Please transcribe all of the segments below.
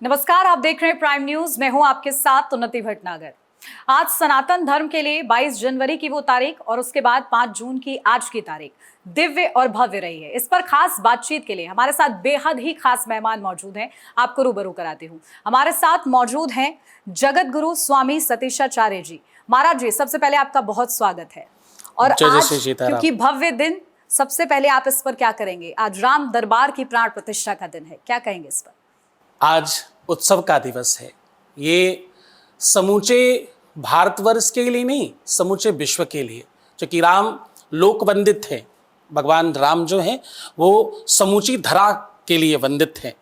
नमस्कार, आप देख रहे हैं प्राइम न्यूज। मैं हूं आपके साथ उन्नति भटनागर। आज सनातन धर्म के लिए 22 जनवरी की वो तारीख और उसके बाद 5 जून की आज की तारीख दिव्य और भव्य रही है। इस पर खास बातचीत के लिए हमारे साथ बेहद ही खास मेहमान मौजूद हैं। आपको रूबरू कराती हूं। हमारे साथ मौजूद हैं जगत गुरु स्वामी सतीशाचार्य जी। महाराज जी, सबसे पहले आपका बहुत स्वागत है। और आज क्योंकि भव्य दिन, सबसे पहले आप इस पर क्या करेंगे? आज राम दरबार की प्राण प्रतिष्ठा का दिन है, क्या कहेंगे इस पर? आज उत्सव का दिवस है। ये समूचे भारतवर्ष के लिए नहीं, समूचे विश्व के लिए, क्योंकि राम लोक वंदित हैं। भगवान राम जो हैं वो समूची धरा के लिए वंदित हैं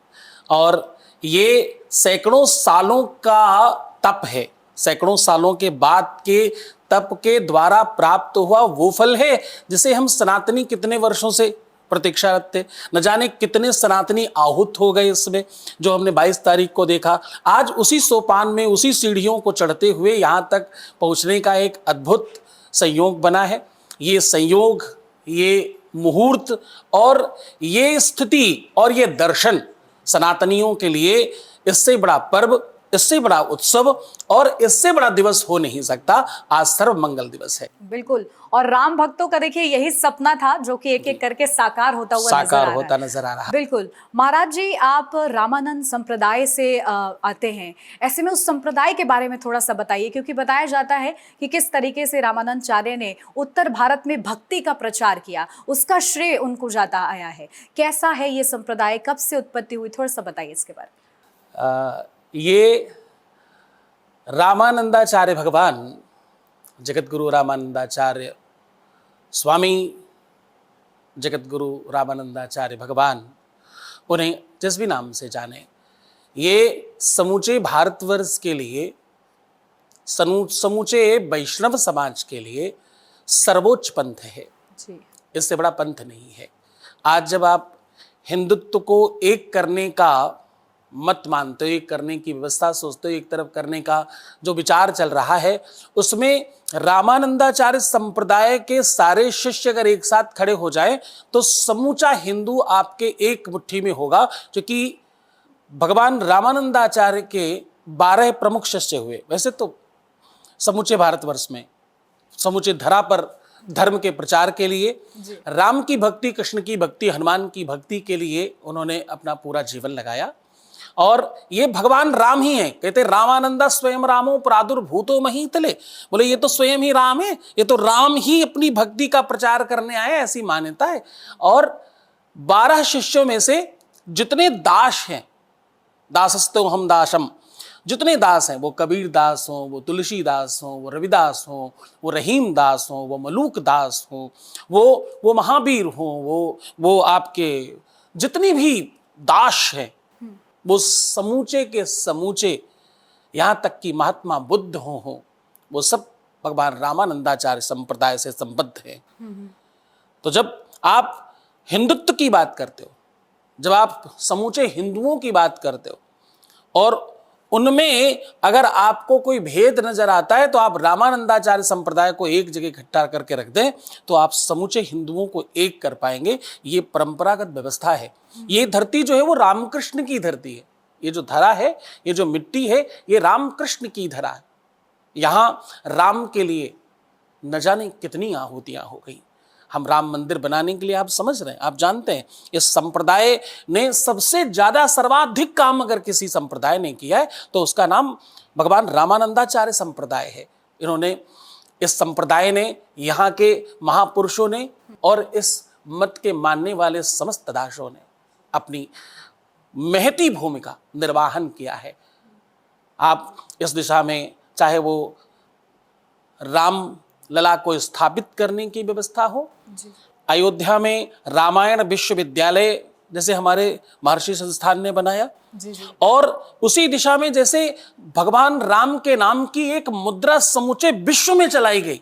और ये सैकड़ों सालों का तप है। सैकड़ों सालों के बाद के तप के द्वारा प्राप्त हुआ वो फल है जिसे हम सनातनी कितने वर्षों से प्रतीक्षारत थे। न जाने कितने सनातनी आहूत हो गए इसमें, जो हमने 22 तारीख को देखा। आज उसी सोपान में, उसी सीढ़ियों को चढ़ते हुए यहाँ तक पहुँचने का एक अद्भुत संयोग बना है। ये संयोग, ये मुहूर्त और ये स्थिति और ये दर्शन सनातनियों के लिए इससे बड़ा पर्व, इससे बड़ा उत्सव और इससे बड़ा दिवस हो नहीं सकता। आज सर्व मंगल दिवस है। बिल्कुल। और राम भक्तों का देखिए यही सपना था जो कि एक एक करके साकार होता नजर आ रहा है। बिल्कुल। महाराज जी, आप रामानंद संप्रदाय से आते हैं, ऐसे में उस संप्रदाय के बारे में थोड़ा सा बताइए, क्योंकि बताया जाता है कि किस तरीके से रामानंदाचार्य ने उत्तर भारत में भक्ति का प्रचार किया, उसका श्रेय उनको जाता आया है। कैसा है ये संप्रदाय, कब से उत्पत्ति हुई, थोड़ा सा बताइए इसके बारे में। ये रामानंदाचार्य भगवान, जगत गुरु रामानंदाचार्य स्वामी जगत गुरु रामानंदाचार्य भगवान, उन्हें जिस भी नाम से जाने, ये समूचे भारतवर्ष के लिए, समूचे वैष्णव समाज के लिए सर्वोच्च पंथ है जी। इससे बड़ा पंथ नहीं है। आज जब आप हिंदुत्व को एक करने का मत मानते हो, एक करने की व्यवस्था सोचते हो, एक तरफ करने का जो विचार चल रहा है, उसमें रामानंदाचार्य संप्रदाय के सारे शिष्य अगर एक साथ खड़े हो जाएं तो समूचा हिंदू आपके एक मुट्ठी में होगा। क्योंकि भगवान रामानंदाचार्य के 12 प्रमुख शिष्य हुए। वैसे तो समूचे भारतवर्ष में, समूचे धरा पर धर्म के प्रचार के लिए, राम की भक्ति, कृष्ण की भक्ति, हनुमान की भक्ति के लिए उन्होंने अपना पूरा जीवन लगाया। और ये भगवान राम ही हैं। कहते रामानंदा स्वयं रामो प्रादुर्भूतो महीतले। बोले ये तो स्वयं ही राम है, ये तो राम ही अपनी भक्ति का प्रचार करने आए, ऐसी मान्यता है। और 12 शिष्यों में से जितने दास हैं, दासस्तो हम दासम, जितने दास हैं, वो कबीर दास हों, वो तुलसीदास हों, वो रविदास हों, वो रहीम दास हों, वो मलूक दास हों, वो महावीर हों, वो आपके जितनी भी दास हैं, वो समूचे के समूचे, यहाँ तक कि महात्मा बुद्ध हो, वो सब भगवान रामानंदाचार्य संप्रदाय से संबद्ध हैं। तो जब आप हिंदुत्व की बात करते हो, जब आप समूचे हिंदुओं की बात करते हो और उनमें अगर आपको कोई भेद नजर आता है, तो आप रामानंदाचार्य संप्रदाय को एक जगह इकट्ठा करके रख दें तो आप समूचे हिंदुओं को एक कर पाएंगे। ये परंपरागत व्यवस्था है। ये धरती जो है वो रामकृष्ण की धरती है। ये जो धरा है, ये जो मिट्टी है, ये रामकृष्ण की धरा है। यहाँ राम के लिए न जाने कितनी आहुतियां हो गई। हम राम मंदिर बनाने के लिए, आप समझ रहे हैं, आप जानते हैं, इस संप्रदाय ने सबसे ज्यादा, सर्वाधिक काम अगर किसी संप्रदाय ने किया है तो उसका नाम भगवान रामानंदाचार्य संप्रदाय है। इन्होंने, इस संप्रदाय ने, यहाँ के महापुरुषों ने और इस मत के मानने वाले समस्त दासों ने अपनी महती भूमिका निर्वाहन किया है। आप इस दिशा में, चाहे वो राम लला को स्थापित करने की व्यवस्था हो, अयोध्या में रामायण विश्वविद्यालय जैसे हमारे महर्षि संस्थान ने बनाया, और उसी दिशा में जैसे भगवान राम के नाम की एक मुद्रा समूचे विश्व में चलाई गई,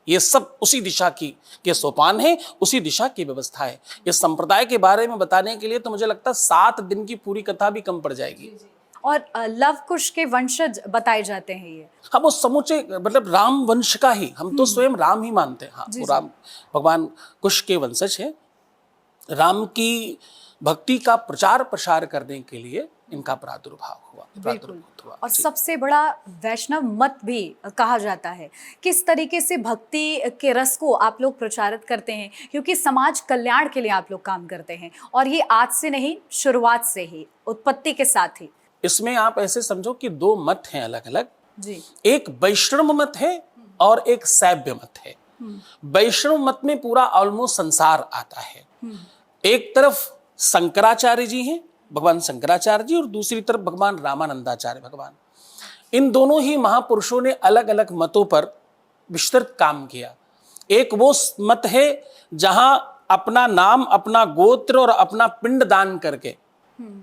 ये सब उसी दिशा की के सोपान है, उसी दिशा की व्यवस्था है। इस संप्रदाय के बारे में बताने के लिए तो मुझे लगता है 7 दिन की पूरी कथा भी कम पड़ जाएगी। और लव कुश के वंशज बताए जाते हैं ये। हाँ, वो समूचे मतलब राम वंश का ही, हम तो स्वयं राम ही मानते हैं। हाँ, वो राम भगवान कुश के वंशज है। राम की भक्ति का प्रचार प्रसार करने के लिए इनका प्रादुर्भाव हुआ, बिल्कुल। हुआ। और सबसे बड़ा वैष्णव मत भी कहा जाता है। किस तरीके से भक्ति के रस को आप लोग प्रचारित करते हैं, क्योंकि समाज कल्याण के लिए आप लोग काम करते हैं, और ये आज से नहीं, शुरुआत से ही, उत्पत्ति के साथ ही। इसमें आप ऐसे समझो कि दो मत हैं अलग अलग जी। एक वैष्णव मत है और एक शैव मत है। वैष्णव मत में पूरा ऑलमोस्ट संसार आता है। एक तरफ शंकराचार्य जी हैं, भगवान शंकराचार्य जी, और दूसरी तरफ भगवान रामानंदाचार्य भगवान। इन दोनों ही महापुरुषों ने अलग अलग मतों पर विस्तृत काम किया। एक वो मत है जहां अपना नाम, अपना गोत्र और अपना पिंड दान करके,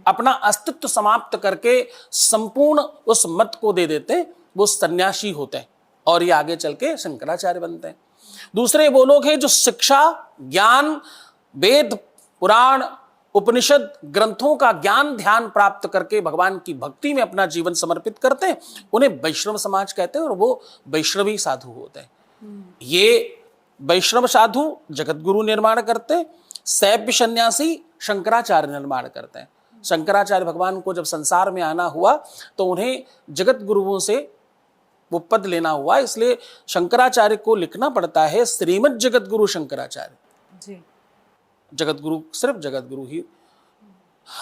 अपना अस्तित्व समाप्त करके संपूर्ण उस मत को दे देते, वो सन्यासी होते हैं और ये आगे चल के शंकराचार्य बनते हैं। दूसरे वो लोग हैं जो शिक्षा, ज्ञान, वेद, पुराण, उपनिषद ग्रंथों का ज्ञान ध्यान प्राप्त करके भगवान की भक्ति में अपना जीवन समर्पित करते हैं, उन्हें वैष्णव समाज कहते हैं और वो वैष्णवी साधु होते हैं। ये वैष्णव साधु जगत गुरु निर्माण करते, शैव सन्यासी शंकराचार्य निर्माण करते हैं। शंकराचार्य भगवान को जब संसार में आना हुआ तो उन्हें जगत गुरुओं से वो पद लेना हुआ, इसलिए शंकराचार्य को लिखना पड़ता है श्रीमद जगत गुरु शंकराचार्य जी। जगत गुरु सिर्फ जगत गुरु ही।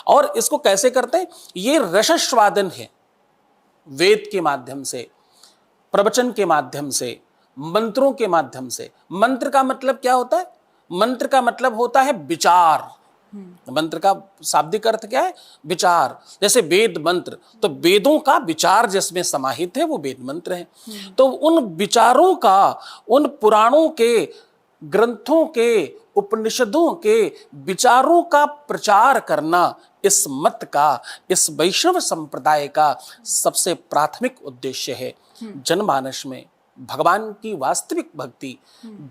और इसको कैसे करते हैं? ये रसस्वादन है, वेद के माध्यम से, प्रवचन के माध्यम से, मंत्रों के माध्यम से। मंत्र का मतलब क्या होता है? मंत्र का मतलब होता है विचार। मंत्र का शाब्दिक अर्थ क्या है? विचार। जैसे वेद मंत्र, तो वेदों का विचार जिसमें समाहित है वो वेद मंत्र है। तो उन विचारों का, उन पुराणों के, ग्रंथों के, उपनिषदों के विचारों का प्रचार करना इस मत का, इस वैष्णव संप्रदाय का सबसे प्राथमिक उद्देश्य है। जनमानस में भगवान की वास्तविक भक्ति,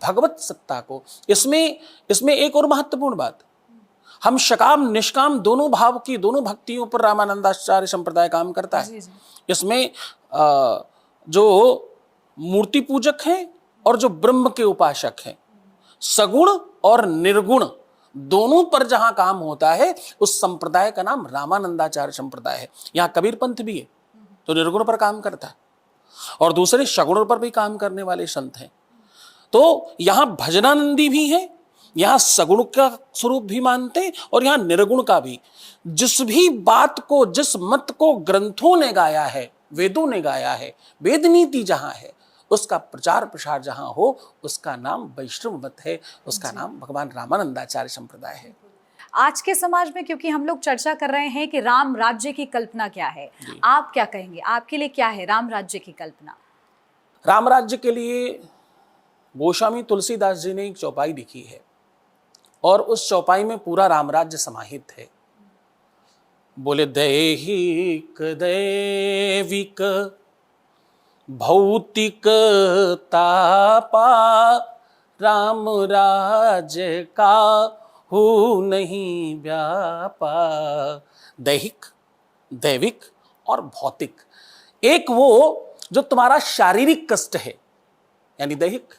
भगवत सत्ता को, इसमें एक और महत्वपूर्ण बात, हम सकाम निष्काम दोनों भाव की, दोनों भक्तियों पर रामानंदाचार्य संप्रदाय काम करता है। इसमें जो मूर्ति पूजक हैं और जो ब्रह्म के उपासक हैं, सगुण और निर्गुण दोनों पर जहां काम होता है, उस संप्रदाय का नाम रामानंदाचार्य संप्रदाय है। यहां कबीर पंथ भी है तो निर्गुण पर काम करता है, और दूसरे सगुण पर भी काम करने वाले संत हैं। तो यहां भजनानंदी भी है, यहां सगुण का स्वरूप भी मानते हैं और यहां निर्गुण का भी। जिस भी बात को, जिस मत को ग्रंथों ने गाया है, वेदों ने गाया है, वेद नीति जहां है, उसका प्रचार प्रसार जहां हो, उसका नाम वैष्णव मत है, उसका नाम भगवान रामानंदाचार्य संप्रदाय है। आज के समाज में क्योंकि हम लोग चर्चा कर रहे हैं कि राम राज्य की कल्पना क्या है, आप क्या कहेंगे? आपके लिए क्या है राम राज्य की कल्पना? राम राज्य के लिए गोस्वामी तुलसीदास जी ने एक चौपाई लिखी है और उस चौपाई में पूरा राम राज्य समाहित है। बोले दैहिक दैविक भौतिक तापा, राम राज्य का हो नहीं व्यापा। दैहिक, दैविक और भौतिक। एक वो जो तुम्हारा शारीरिक कष्ट है यानी दैहिक,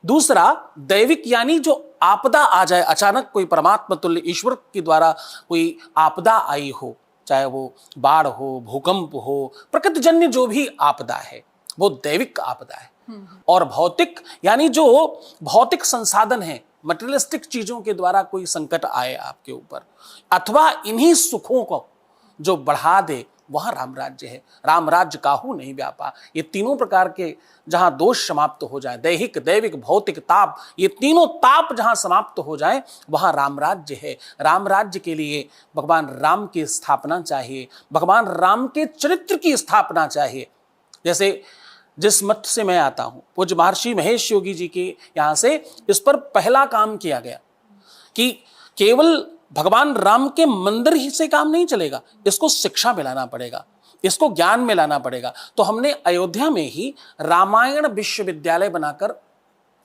दूसरा दैविक यानी जो आपदा आ जाए, अचानक कोई परमात्मा तुल्य ईश्वर के द्वारा कोई आपदा आई हो, चाहे वो बाढ़ हो, भूकंप हो, प्रकृतिजन्य जो भी आपदा है वो दैविक आपदा है। और भौतिक यानी जो भौतिक संसाधन है, मटेरियलिस्टिक चीजों के द्वारा कोई संकट आए आपके ऊपर, अथवा इन्हीं सुखों को जो बढ़ा दे, वहां राम राज्य है। राम राज्य काहू नहीं व्यापा। ये तीनों प्रकार के जहां दोष समाप्त हो जाए, दैहिक दैविक भौतिक ताप, ये तीनों ताप जहां समाप्त हो जाए, वहां राम राज्य है। राम राज्य के लिए भगवान राम की स्थापना चाहिए, भगवान राम के चरित्र की स्थापना चाहिए। जैसे जिस मठ से मैं आता हूं, पूज्य महर्षि महेश योगी जी के यहां से इस पर पहला काम किया गया कि केवल भगवान राम के मंदिर ही से काम नहीं चलेगा, इसको शिक्षा में लाना पड़ेगा, इसको ज्ञान में लाना पड़ेगा। तो हमने अयोध्या में ही रामायण विश्वविद्यालय बनाकर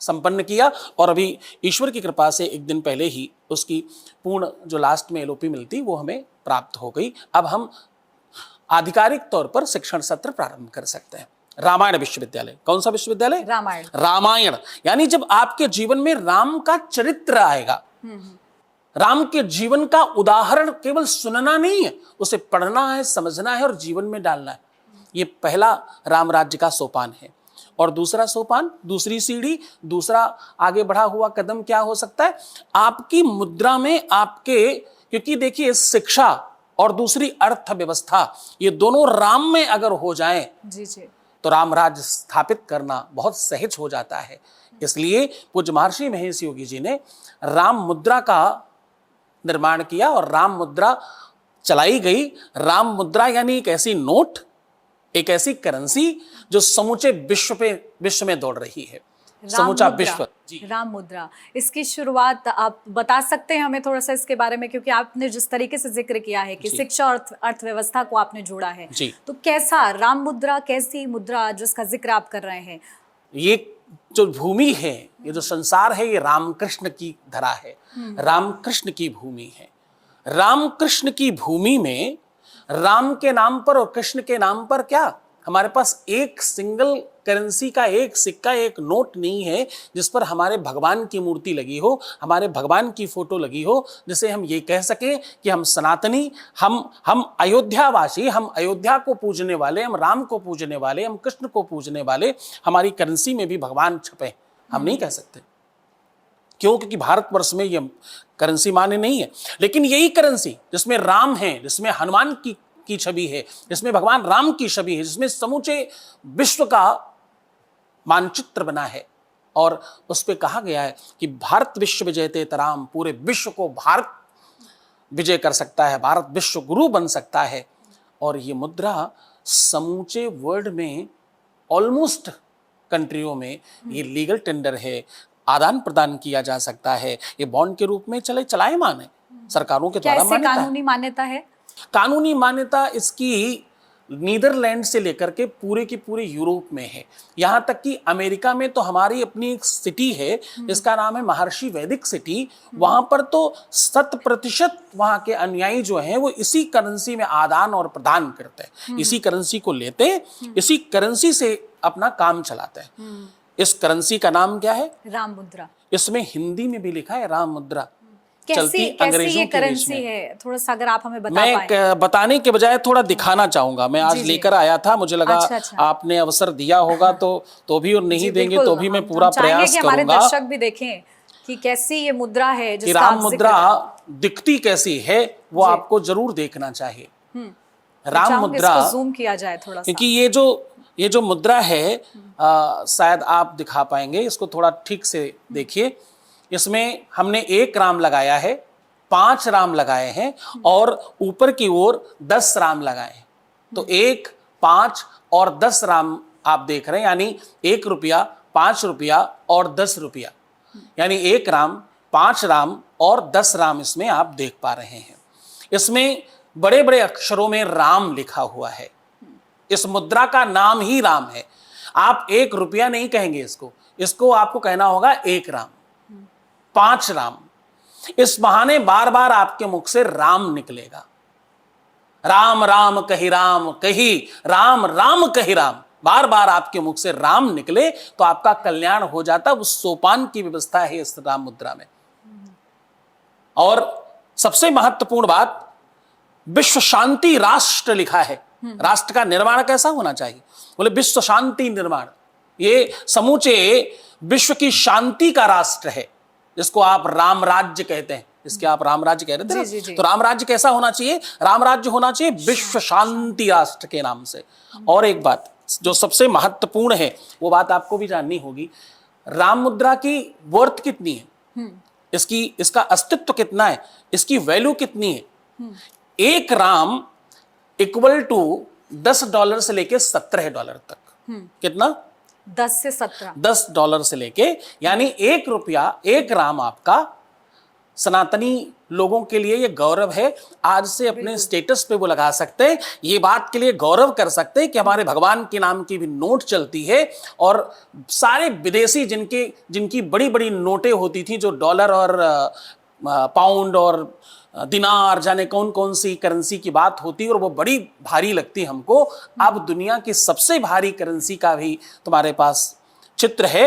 संपन्न किया और अभी ईश्वर की कृपा से एक दिन पहले ही उसकी पूर्ण जो लास्ट में एलओपी मिलती वो हमें प्राप्त हो गई। अब हम आधिकारिक तौर पर शिक्षण सत्र प्रारंभ कर सकते हैं। रामायण विश्वविद्यालय। कौन सा विश्वविद्यालय? रामायण। रामायण यानी जब आपके जीवन में राम का चरित्र आएगा, राम के जीवन का उदाहरण केवल सुनना नहीं है, उसे पढ़ना है, समझना है और जीवन में डालना है। ये पहला राम राज्य का सोपान है। और दूसरा सोपान, दूसरी सीढ़ी, दूसरा आगे बढ़ा हुआ कदम क्या हो सकता है? आपकी मुद्रा में आपके, क्योंकि देखिए शिक्षा और दूसरी अर्थव्यवस्था, ये दोनों राम में अगर हो जाएं जी जी, तो राम राज्य स्थापित करना बहुत सहज हो जाता है। इसलिए पूज्य महर्षि महेश योगी जी ने राम मुद्रा का निर्माण किया और राम मुद्रा चलाई गई। राम मुद्रा यानी एक ऐसी नोट, एक ऐसी करेंसी जो समूचे विश्व में दौड़ रही है, समूचा विश्व। जी, राम मुद्रा, इसकी शुरुआत आप बता सकते हैं हमें थोड़ा सा इसके बारे में, क्योंकि आपने जिस तरीके से जिक्र किया है कि शिक्षा और अर्थव्यवस्था को आपने जोड़ा है, तो कैसा राम मुद्रा, कैसी मुद्रा जिसका जिक्र आप कर रहे हैं? ये जो भूमि है, ये जो संसार है, ये रामकृष्ण की धरा है, रामकृष्ण की भूमि है। रामकृष्ण की भूमि में राम के नाम पर और कृष्ण के नाम पर क्या हमारे पास एक सिंगल करेंसी का एक सिक्का, एक नोट नहीं है जिस पर हमारे भगवान की मूर्ति लगी हो, हमारे भगवान की फोटो लगी हो, जिसे हम ये कह सके कि हम सनातनी, हम अयोध्यावासी, हम अयोध्या को पूजने वाले, हम राम को पूजने वाले, हम कृष्ण को पूजने वाले, हमारी करेंसी में भी भगवान छपे, हम नहीं कह सकते। क्यों? क्योंकि भारतवर्ष में ये करेंसी मान्य नहीं है। लेकिन यही करेंसी जिसमें राम है, जिसमें हनुमान की छवि है, जिसमें भगवान राम की छवि है, जिसमें समूचे विश्व का मानचित्र बना है, और उस पे कहा गया है कि भारत विश्व विजयते तराम, पूरे विश्व को भारत विजय कर सकता है, भारत विश्व गुरु बन सकता है। और ये मुद्रा समूचे वर्ल्ड में ऑलमोस्ट कंट्रियों में ये लीगल टेंडर है, आदान प्रदान किया जा सकता है, ये बॉन्ड के रूप में चलायमान है, सरकारों के द्वारा मान्यता है। कानूनी मान्यता है? कानूनी मान्यता इसकी नीदरलैंड से लेकर के पूरे की पूरे यूरोप में है। यहां तक कि अमेरिका में तो हमारी अपनी एक सिटी है, इसका नाम है महर्षि वैदिक सिटी। वहां पर तो 100% वहां के अनुयायी जो हैं वो इसी करेंसी में आदान और प्रदान करते हैं, इसी करेंसी को लेते, इसी करेंसी से अपना काम चलाते हैं। इस करेंसी का नाम क्या है? राम मुद्रा। इसमें हिंदी में भी लिखा है राम मुद्रा। कैसी ये करेंसी है? थोड़ा सा अगर आप हमें बता पाएं। मैं बताने के बजाय थोड़ा दिखाना चाहूंगा। मैं आज लेकर आया था, मुझे लगा आपने अवसर दिया होगा तो भी, और नहीं देंगे तो भी मैं पूरा प्रयास करूंगा। हमारे दर्शक भी देखें कि कैसी ये मुद्रा है, कि राम मुद्रा दिखती कैसी है, वो आपको जरूर देखना चाहिए। राम मुद्रा जूम किया जाए थोड़ा सा, क्योंकि ये जो मुद्रा है शायद आप दिखा पाएंगे, इसको थोड़ा ठीक से देखिए। इसमें हमने 1 राम लगाया है, 5 राम लगाए हैं और ऊपर की ओर 10 राम लगाए हैं। तो 1, 5 और 10 राम आप देख रहे हैं, यानी 1 रुपया, 5 रुपया और 10 रुपया, यानी 1 राम, 5 राम और 10 राम इसमें आप देख पा रहे हैं। इसमें बड़े बड़े अक्षरों में राम लिखा हुआ है। इस मुद्रा का नाम ही राम है। आप 1 रुपया नहीं कहेंगे इसको आपको कहना होगा 1 राम, 5 राम। इस बहाने बार बार आपके मुख से राम निकलेगा। राम राम कही राम कही, राम राम कही राम, बार बार आपके मुख से राम निकले तो आपका कल्याण हो जाता। उस सोपान की व्यवस्था है इस राम मुद्रा में। और सबसे महत्वपूर्ण बात, विश्व शांति राष्ट्र लिखा है। राष्ट्र का निर्माण कैसा होना चाहिए? बोले विश्व शांति निर्माण। ये समूचे विश्व की शांति का राष्ट्र है, जिसको आप राम राज्य कहते हैं, इसके आप राम राज्य कह रहे थे। तो राम राज्य कैसा होना चाहिए? राम राज्य होना चाहिए विश्व शांति राष्ट्र के नाम से। और एक बात जो सबसे महत्वपूर्ण है, वो बात आपको भी जाननी होगी, राम मुद्रा की वर्थ कितनी है, इसका अस्तित्व कितना है, इसकी वैल्यू कितनी है। 1 राम इक्वल टू $10 से लेके $17 तक। कितना? 10 से 17, $10 से लेके, यानी 1 रुपया, 1 राम आपका। सनातनी लोगों के लिए ये गौरव है। आज से अपने स्टेटस पे वो लगा सकते हैं, ये बात के लिए गौरव कर सकते हैं कि हमारे भगवान के नाम की भी नोट चलती है। और सारे विदेशी जिनकी बड़ी बड़ी नोटें होती थी, जो डॉलर और पाउंड और दिनार, जाने कौन कौन सी करेंसी की बात होती, और वो बड़ी भारी लगती हमको। अब दुनिया की सबसे भारी करेंसी का भी तुम्हारे पास चित्र है।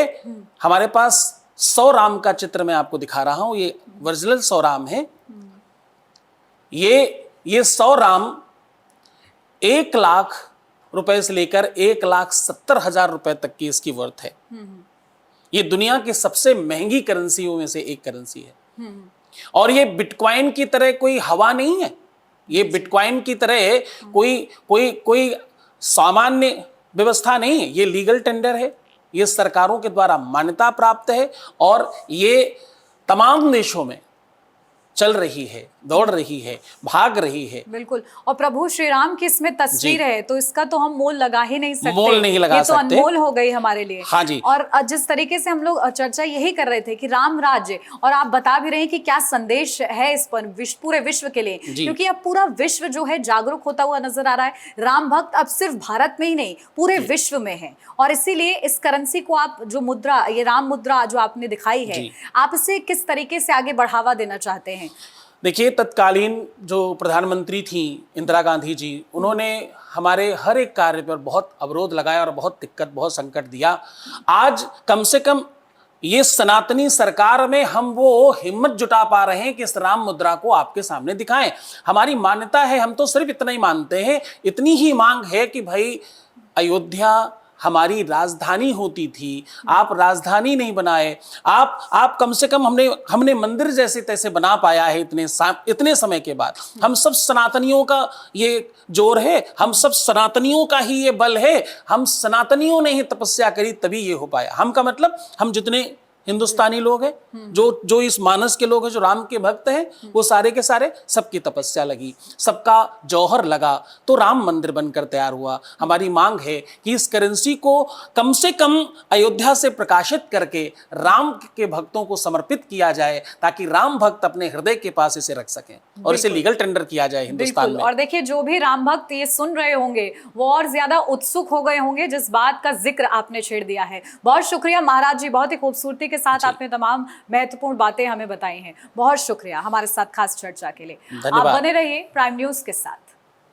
हमारे पास 100 राम का चित्र मैं आपको दिखा रहा हूं। ये ओरिजिनल 100 राम है, ये 100 राम 1 लाख रुपए से लेकर 1,70,000 रुपए तक की इसकी वर्थ है। ये दुनिया की सबसे महंगी करेंसियों में से एक करेंसी है। और ये बिटकॉइन की तरह कोई हवा नहीं है। ये बिटकॉइन की तरह कोई सामान्य व्यवस्था नहीं है। ये लीगल टेंडर है, ये सरकारों के द्वारा मान्यता प्राप्त है और ये तमाम देशों में चल रही है, दौड़ रही है, भाग रही है। बिल्कुल। और प्रभु श्री राम की इसमें तस्वीर है, तो इसका तो हम मोल लगा ही नहीं सकते। मोल नहीं लगा सकते। ये तो अनमोल हो गई हमारे लिए। हाँ जी। और जिस तरीके से हम लोग चर्चा यही कर रहे थे कि राम राज्य, और आप बता भी रहे हैं कि क्या संदेश है इस पर पूरे विश्व के लिए, क्योंकि अब पूरा विश्व जो है जागरूक होता हुआ नजर आ रहा है। राम भक्त अब सिर्फ भारत में ही नहीं, पूरे विश्व में है। और इसीलिए इस करेंसी को आप जो मुद्रा, ये राम मुद्रा जो आपने दिखाई है, आप इसे किस तरीके से आगे बढ़ावा देना चाहते हैं? देखिए, तत्कालीन जो प्रधानमंत्री थी इंदिरा गांधी जी, उन्होंने हमारे हर एक कार्य पर बहुत अवरोध लगाया और बहुत दिक्कत, बहुत संकट दिया। आज कम से कम ये सनातनी सरकार में हम वो हिम्मत जुटा पा रहे हैं कि इस राम मुद्रा को आपके सामने दिखाएं। हमारी मान्यता है, हम तो सिर्फ इतना ही मानते हैं, इतनी ही मांग है कि भाई अयोध्या हमारी राजधानी होती थी, आप राजधानी नहीं बनाए। आप कम से कम हमने मंदिर जैसे तैसे बना पाया है इतने समय के बाद। हम सब सनातनियों का ये जोर है, हम सब सनातनियों का ही ये बल है। हम सनातनियों ने ही तपस्या करी तभी ये हो पाया। हम का मतलब हम जितने हिंदुस्तानी लोग हैं, जो इस मानस के लोग हैं, जो राम के भक्त हैं, वो सारे के सारे सबकी तपस्या लगी, सबका जौहर लगा, तो राम मंदिर बनकर तैयार हुआ। हमारी मांग है कि इस करेंसी को कम से कम अयोध्या से प्रकाशित करके राम के भक्तों को समर्पित किया जाए, ताकि राम भक्त अपने हृदय के पास इसे रख सकें और इसे लीगल टेंडर किया जाए हिंदुस्तान में। और देखिए, जो भी राम भक्त ये सुन रहे होंगे वो और ज्यादा उत्सुक हो गए होंगे, जिस बात का जिक्र आपने छेड़ दिया है। बहुत शुक्रिया महाराज जी, बहुत ही खूबसूरती के साथ आपने तमाम महत्वपूर्ण बातें हमें बताई हैं। बहुत शुक्रिया हमारे साथ खास चर्चा के लिए। आप बने रहिए प्राइम न्यूज के साथ।